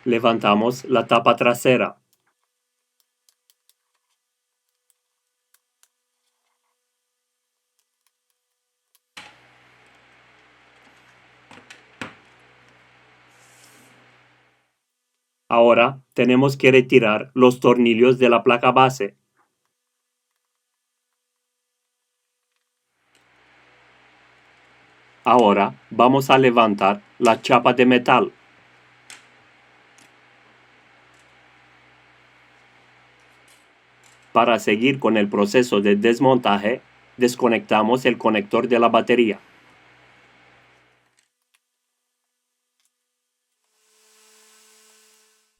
Levantamos la tapa trasera. Ahora tenemos que retirar los tornillos de la placa base. Ahora vamos a levantar la chapa de metal. Para seguir con el proceso de desmontaje, desconectamos el conector de la batería.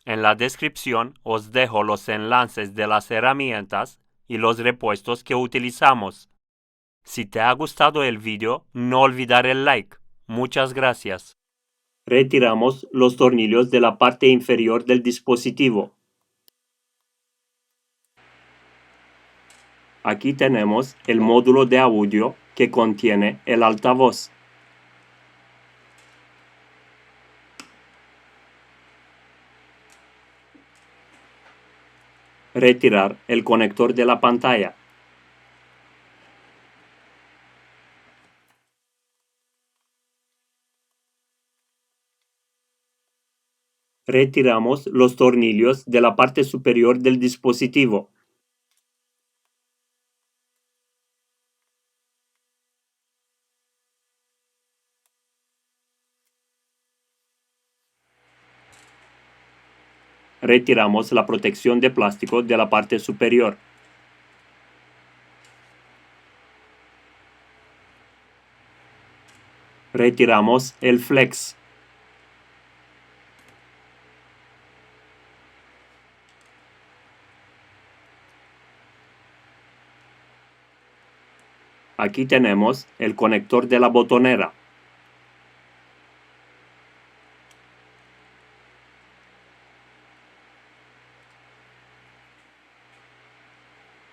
En la descripción os dejo los enlaces de las herramientas y los repuestos que utilizamos. Si te ha gustado el vídeo, no olvidar el like. Muchas gracias. Retiramos los tornillos de la parte inferior del dispositivo. Aquí tenemos el módulo de audio que contiene el altavoz. Retirar el conector de la pantalla. Retiramos los tornillos de la parte superior del dispositivo. Retiramos la protección de plástico de la parte superior. Retiramos el flex. Aquí tenemos el conector de la botonera.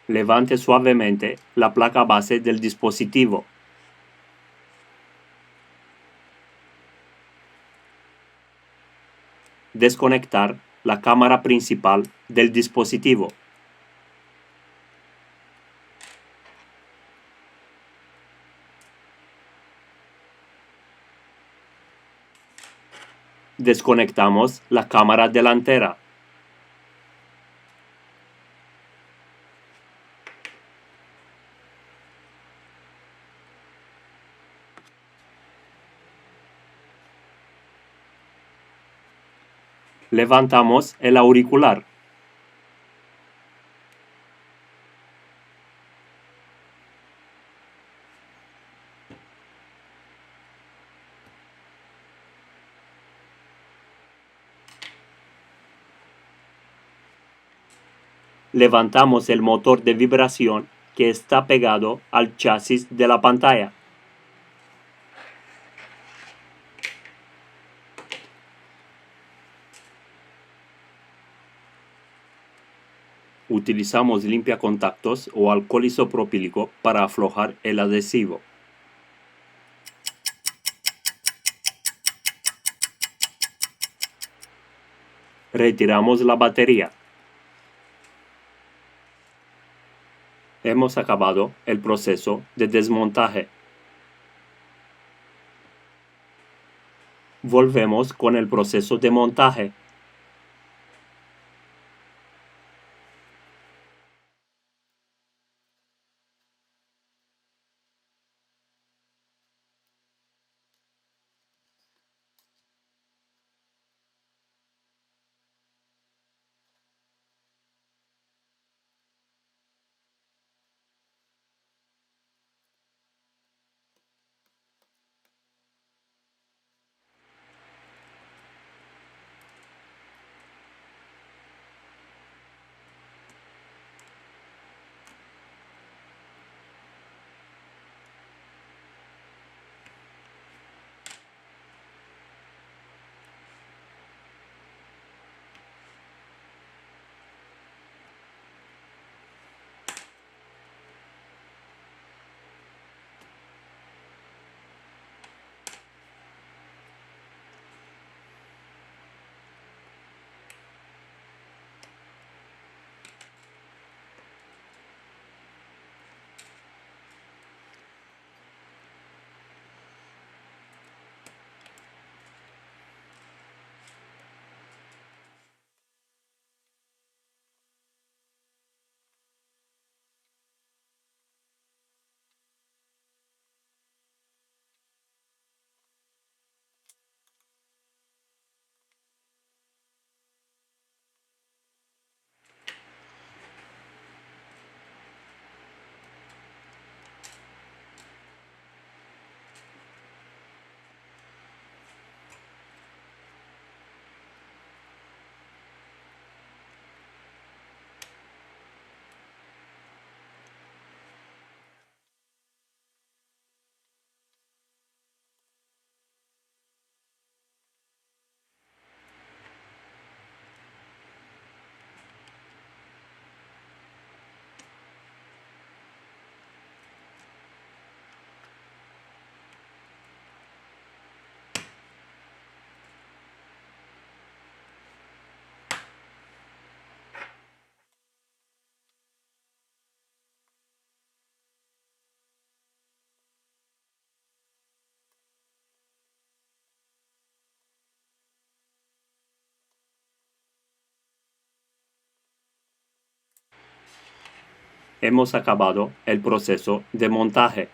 Levante suavemente la placa base del dispositivo. Desconectar la cámara principal del dispositivo. Desconectamos la cámara delantera. Levantamos el auricular. Levantamos el motor de vibración que está pegado al chasis de la pantalla. Utilizamos limpiacontactos o alcohol isopropílico para aflojar el adhesivo. Retiramos la batería. Hemos acabado el proceso de desmontaje. Volvemos con el proceso de montaje. hemos acabado el proceso de montaje.